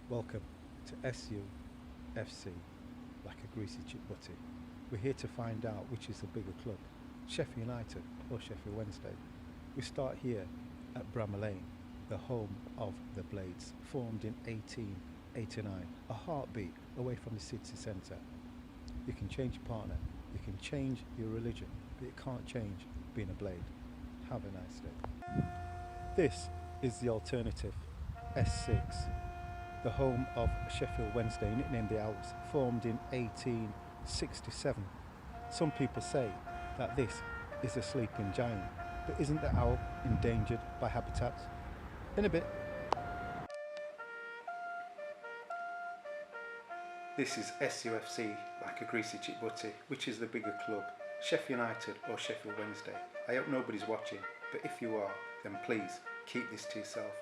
Welcome to SUFC, like a greasy chip butty. We're here to find out which is the bigger club, Sheffield United or Sheffield Wednesday. We start here at Bramall Lane, the home of the Blades, formed in 1889, a heartbeat away from the city centre. You can change your partner, you can change your religion, but you can't change being a Blade. Have a nice day. This is the alternative, S6. The home of Sheffield Wednesday, nicknamed the Owls, formed in 1867. Some people say that this is a sleeping giant, but isn't the owl endangered by habitats? In a bit. This is SUFC, like a greasy chip butty. Which is the bigger club, Sheffield United or Sheffield Wednesday? I hope nobody's watching, but if you are, then please keep this to yourself.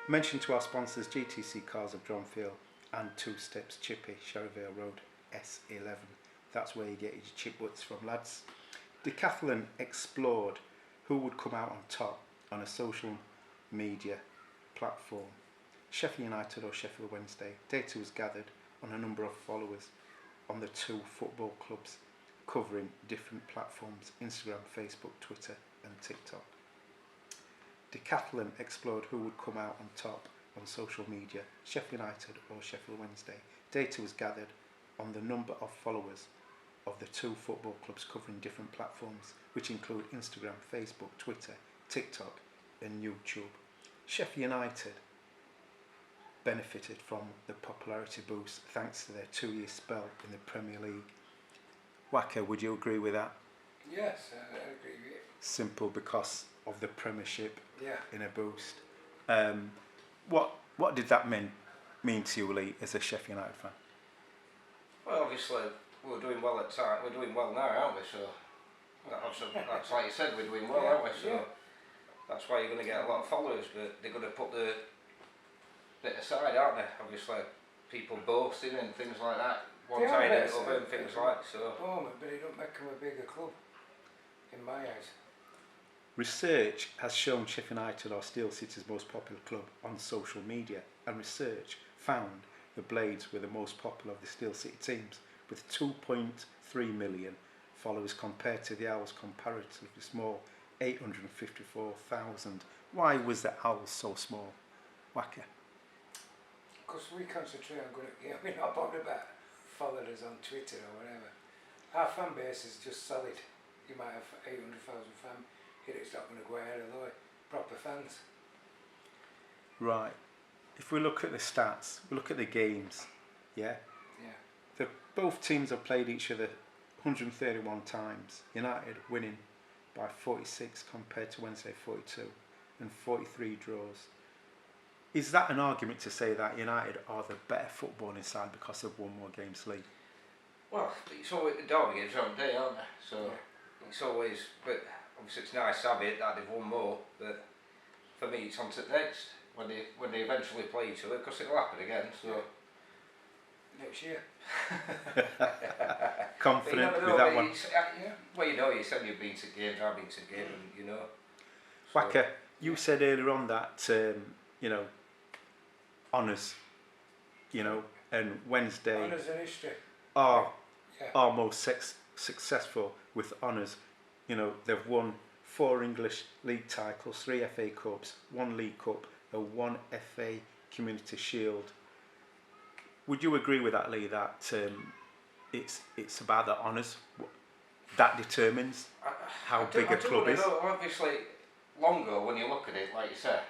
Mention to our sponsors GTC Cars of Dronfield and Two Steps Chippy, Sherryvale Road, S11. That's where you get your chip butts from, lads. Decathlon explored who would come out on top on a social media platform, Sheffield United or Sheffield Wednesday. Data was gathered on a number of followers on the two football clubs, covering different platforms: Instagram, Facebook, Twitter and TikTok. Decathlon explored who would come out on top on social media, Sheffield United or Sheffield Wednesday. Data was gathered on the number of followers of the two football clubs, covering different platforms, which include Instagram, Facebook, Twitter, TikTok and YouTube. Sheffield United benefited from the popularity boost thanks to their 2-year spell in the Premier League. Wacker, would you agree with that? Yes, I agree with you. Simple, because of the Premiership in a boost. What did that mean to you, Lee, as a Sheffield United fan? Well, obviously we're doing well at time. We're doing well now, aren't we? So that's like you said, we're doing well, aren't we? So that's why you're going to get a lot of followers, but they're going to put the bit aside, aren't they? Obviously, people boasting and things like that, one side and other and things like so. But it don't make them a bigger club, in my eyes. Research has shown Sheffield United are Steel City's most popular club on social media, and research found the Blades were the most popular of the Steel City teams, with 2.3 million followers compared to the Owls' comparatively small 854,000. Why was the Owls so small, Wacker? Because we concentrate on good. We're not bothered about followers on Twitter or whatever. Our fan base is just solid. You might have 800,000 fans. It's not going to go ahead of the proper fans. Right. If we look at the stats, we look at the games, both teams have played each other 131 times. United winning by 46 compared to Wednesday 42, and 43 draws. Is that an argument to say that United are the better footballing side because they've won more games, Lee? Well, it's always the derby games on day, aren't they? So it's always, but obviously it's nice to have it that they've won more, but for me it's on to the next when they eventually play each other, because it'll happen again. So next year. Confident with that one. Well, you said you've been to games, I've been to games, and you know. So. Wacker, you said earlier on that honours, and Wednesday Honours and history are most successful with honours. They've won 4 English League titles, 3 FA Cups, 1 League Cup, and 1 FA Community Shield. Would you agree with that, Lee, that it's about the honours that determines how big a club is? Obviously, longer when you look at it, like you said,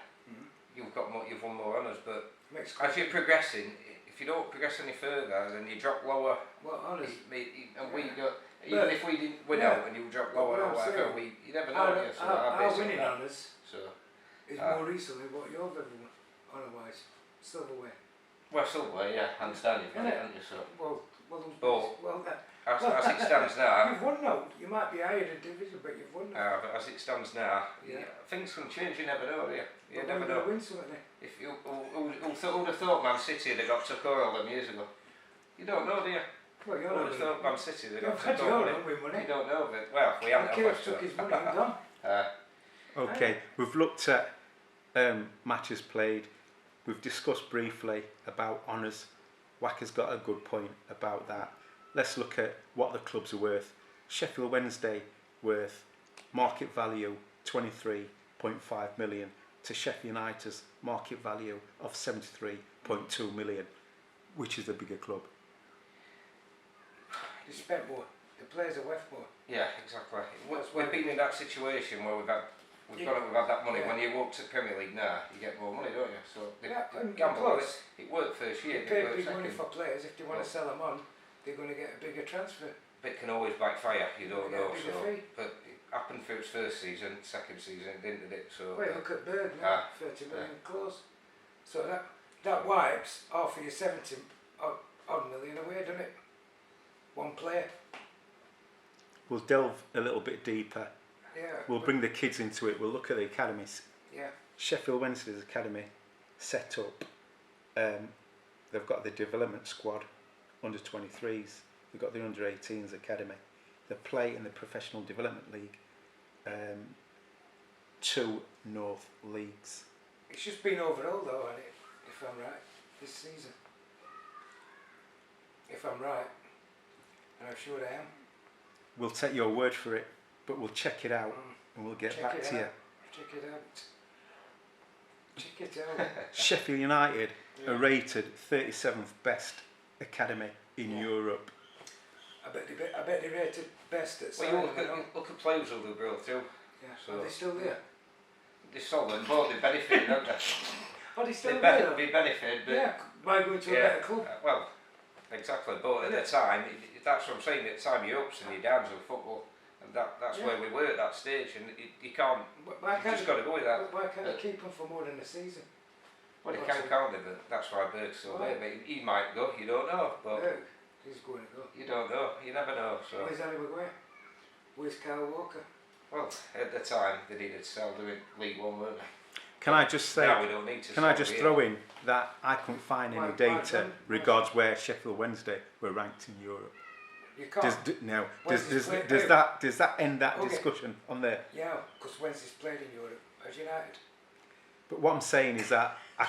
you've won more honours, but as you're progressing, if you don't progress any further, then you drop lower. Well, honours. And we go. Even if we didn't win out and you drop lower or whatever, you never know. Our winning honours is more recently what you've ever won, honour-wise. Silverware. Well, silverware, yeah, hands down you've got it, haven't you? So. As it stands now. You've won now. You might be higher in division, but you've won now. But as it stands now, things can change. You never know, do you? You never know. Win something. If who'd have thought Man City they got took all them years ago? You don't know, do you? Well, you're not thought Man City they got took all money. You don't know, but well, we haven't. Kids took his money and gone. Okay, we've looked at matches played. we've discussed briefly about honours. Wacker's got a good point about that. Let's look at what the clubs are worth. Sheffield Wednesday worth market value 23.5 million to Sheffield United's market value of 73.2 million. Which is the bigger club? They spent more. The players are worth more. Yeah, exactly. We've been in that situation where we've had that money. When you walk to Premier League now, you get more money, don't you? So they gamble. It worked first year. They pay big money for players. If they want to sell them on, they're going to get a bigger transfer. But it can always backfire. You don't know. So, but it happened for its first season, second season, it didn't it? So. Wait, look at Berg now, 30 million close. So that wipes off of your 70 odd million away, doesn't it? One player. We'll delve a little bit deeper. Yeah. We'll bring the kids into it. We'll look at the academies. Yeah. Sheffield Wednesday's academy set up. They've got the development squad, under 23s. They've got the under 18s academy. They play in the professional development league. 2 North leagues. It's just been overhauled though, hasn't it? If I'm right, this season. If I'm right, and I'm sure I am. We'll take your word for it, but we'll check it out and we'll get back to you. Check it out. Check it out. Sheffield United are rated 37th best academy in Europe. I bet they rated best at Well, you look at players who they grow too. Yeah. So, are they still there? They're still there, but they benefited, don't they? Are they still They there? They benefited, but Yeah, by going to a better club. Well, exactly. But at the time, that's what I'm saying. At the time, your ups and your downs of football, and that's where we were at that stage. And you can't. You just got to go with that. Why can't they keep them for more than a season? Well, they can't, can't they? But that's why Berg's still there. But he might go. You don't know. But Berg, he's going to go. You don't know. You never know. So. Where's Harry Maguire? Where's Kyle Walker? Well, at the time, they needed to sell doing League One, weren't they? Can I just say? Now we don't need to. Can I just throw in that I couldn't find any data regards where Sheffield Wednesday were ranked in Europe. You can't. Does that end that discussion on there? Yeah, because Wednesday's played in Europe as United. But what I'm saying is that I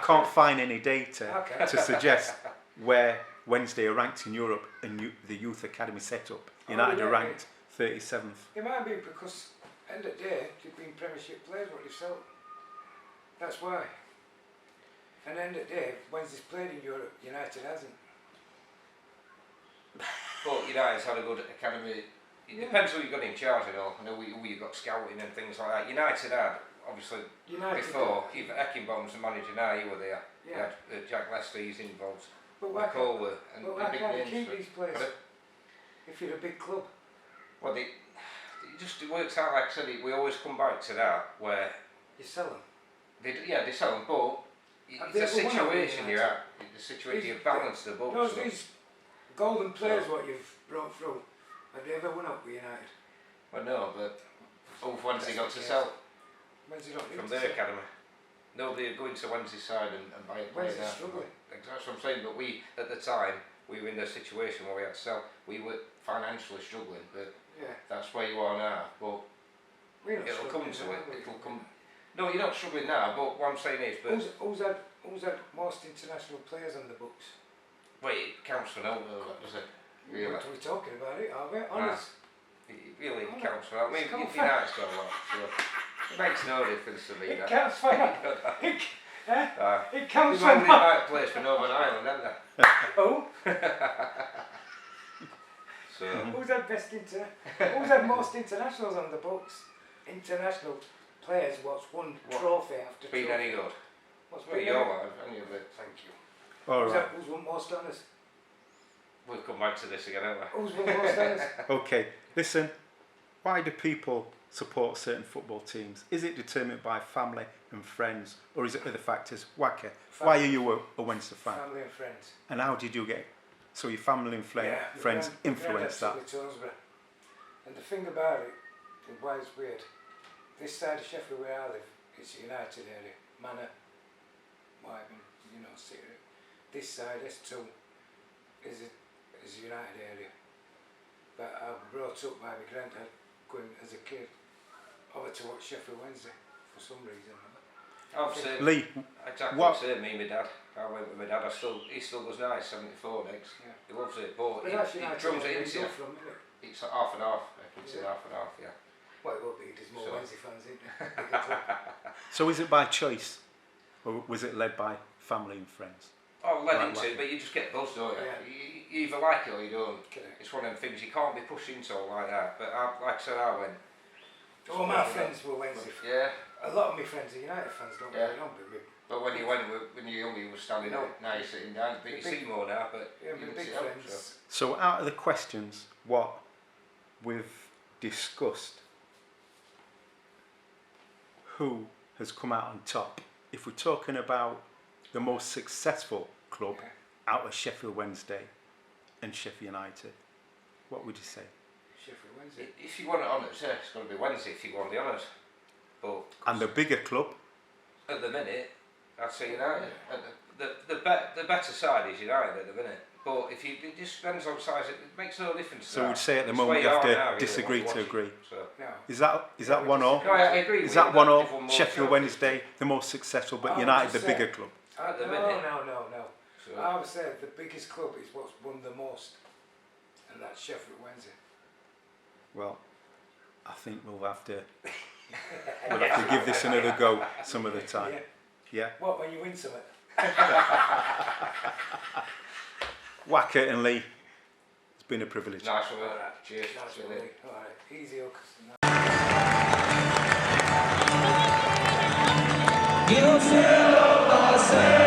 can't find any data to suggest where Wednesday are ranked in Europe and the youth academy setup. United are ranked 37th. It might be because end of the day they've been Premiership players what they've sold. That's why. And end of the day, Wednesday's played in Europe, United hasn't. But United's had a good academy. It depends who you got in charge and all. I know who you got scouting and things like that. United had, obviously, before, even Eckenbaum's the manager now, you were there. Yeah. You had Jack Leslie's involved. But why can't you keep these players if you're a big club? Well, it works out, like I said, we always come back to that where... You sell them. They sell them, but it's a situation you're at. The situation, you've balanced the books. No, these golden players what you've brought through, have they ever won up with United? Well, no, but Wednesday got to sell from their academy. No, they're going to Wednesday's side and buy a player now. Struggling. That's what I'm saying, but we, at the time, we were in a situation where we had to sell. We were financially struggling, but that's where you are now. But it'll come to it. It'll come. No, you're not struggling now, but what I'm saying is... But who's had most international players on the books? Wait, it counts for no, does it? Really? We're talking about it, are we? Honest. It really counts for that. I mean, United's got a lot, so it makes no difference to me. It counts for that. It counts for that. They might that. place for Northern Ireland, haven't they? Oh? So who's had most internationals on the books? International players, what's won trophy after been trophy? any good? What's been your life, any of it? Thank you. Who's won most honours? We'll come back to this again, haven't we? Who's won most honours? Okay, listen, why do people support certain football teams? Is it determined by family and friends, or is it other factors? Wacker, why are you a Wednesday fan? Family and friends. And how did you get, so your family and friends influenced that? And the thing about it, and why it's weird, this side of Sheffield where I live, it's a United area, Manor, Wyvern, City. This side, S2, is a United area. But I was brought up by my granddad going as a kid over to watch Sheffield Wednesday for some reason. Obviously, Lee, exactly what- the same. Me and my dad. I went with my dad. He still goes nice. 74 next. Yeah. He loves it, but But he that's United drums where it we into go you. from, isn't it? It's half and half. I can say Yeah. half and half. Yeah. Well, it will be. There's more So- Wednesday fans, isn't there? Bigger club. so is it by choice, or was it led by family and friends? Oh, led Right, into right. it, but you just get buzzed, don't you? Yeah. You either like it or you don't. Correct. It's one of them things you can't be pushed into like that. But like I said, I went. All my friends were Wednesday. Yeah. A lot of my friends are United fans, don't Yeah. get me wrong, but But when you went, when you're young, you were standing Yeah. up. Now you're sitting down. But you The big- see more now. But yeah, you my can big sit up, friends. So out of the questions, what we've discussed, who has come out on top? If we're talking about the most successful club Yeah. out of Sheffield Wednesday and Sheffield United, what would you say? Sheffield Wednesday. If you want it honours, yeah, it's got to be Wednesday if you want the honours. But And the bigger club, at the minute, I'd say United. The better side is United at the minute. But if you, it just depends on size. It makes no difference. so to we'd that. say at the It's moment where you have are to now, really, disagree what to you watch. agree. So. No. Is that Yeah, one all? No, I agree Is with that you. one all? If more Sheffield selfish. Wednesday, the most successful, but I would United, the just say- bigger club. At the no, minute. no. So, I would say the biggest club is what's won the most, and that's Sheffield Wednesday. Well, I think we'll have to give this another go some other time. Yeah. Yeah. What, when you win something? Wacker and Lee, it's been a privilege. nice one. Alright. Cheers. Nice See you one, later. mate. Alright, easy hooks. You feel all the same.